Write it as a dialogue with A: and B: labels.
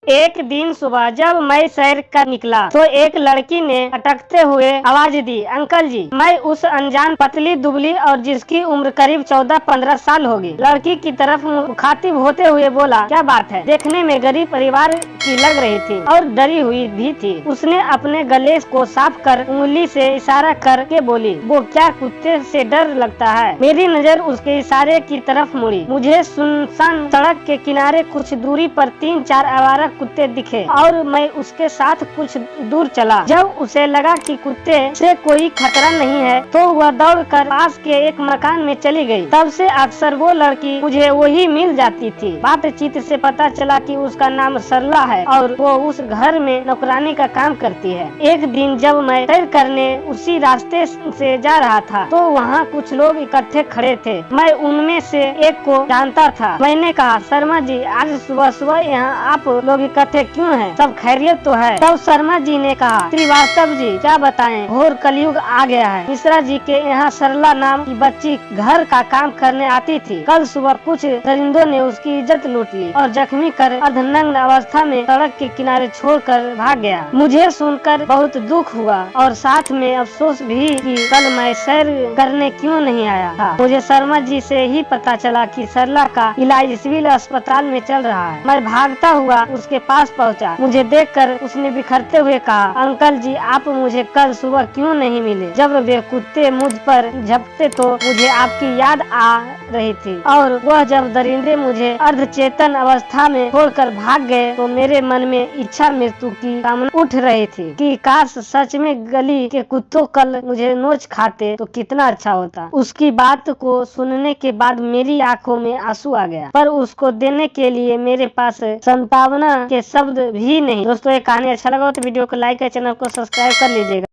A: एक दिन सुबह जब मैं सैर कर निकला तो एक लड़की ने अटकते हुए आवाज दी, अंकल जी। मैं उस अनजान पतली दुबली और जिसकी उम्र करीब 14-15 साल होगी लड़की की तरफ मुखातिब होते हुए बोला, क्या बात है? देखने में गरीब परिवार की लग रही थी और डरी हुई भी थी। उसने अपने गले को साफ कर उंगली से इशारा करके बोली, वो क्या कुत्ते से डर लगता है? मेरी नजर उसके इशारे की तरफ मुड़ी। मुझे सुनसान सड़क के किनारे कुछ दूरी पर 3-4 आवारा कुत्ते दिखे और मैं उसके साथ कुछ दूर चला। जब उसे लगा कि कुत्ते से कोई खतरा नहीं है तो वह दौड़कर पास के एक मकान में चली गई। तब से अक्सर वो लड़की मुझे वही मिल जाती थी। बातचीत से पता चला कि उसका नाम सरला है और वो उस घर में नौकरानी का काम करती है। एक दिन जब मैं सैर करने उसी रास्ते से जा रहा था तो वहाँ कुछ लोग इकट्ठे खड़े थे। मैं उनमें से एक को जानता था। मैंने कहा, शर्मा जी, आज सुबह सुबह यहाँ आप लोग इकट्ठे क्यों हैं? सब खैरियत तो है? तब शर्मा जी ने कहा, श्रीवास्तव जी, क्या बताएं, घोर कलयुग आ गया है। मिश्रा जी के यहाँ सरला नाम की बच्ची घर का काम करने आती थी। कल सुबह कुछ दरिंदों ने उसकी इज्जत लूट ली और जख्मी कर अर्धनग्न अवस्था में सड़क के किनारे छोड़कर भाग गया। मुझे सुनकर बहुत दुख हुआ और साथ में अफसोस भी कि कल मैं सैर करने क्यों नहीं आया था। मुझे शर्मा जी से ही पता चला कि सरला का इलाज सिविल अस्पताल में चल रहा है। मैं भागता हुआ उसके पास पहुंचा। मुझे देखकर उसने बिखरते हुए कहा, अंकल जी, आप मुझे कल सुबह क्यों नहीं मिले? जब वे कुत्ते मुझ पर झपटे तो मुझे आपकी याद आ रही थी और वह जब दरिंदे मुझे अर्धचेतन अवस्था में छोड़कर भाग गए तो मेरे मन में इच्छा मृत्यु की कामना उठ रही थी कि काश सच में गली के कुत्तों कल मुझे नोच खाते तो कितना अच्छा होता। उसकी बात को सुनने के बाद मेरी आंखों में आंसू आ गया, पर उसको देने के लिए मेरे पास संतावना के शब्द भी नहीं। दोस्तों, ये कहानी अच्छा लगा हो तो वीडियो को लाइक और चैनल को सब्सक्राइब कर लीजिएगा।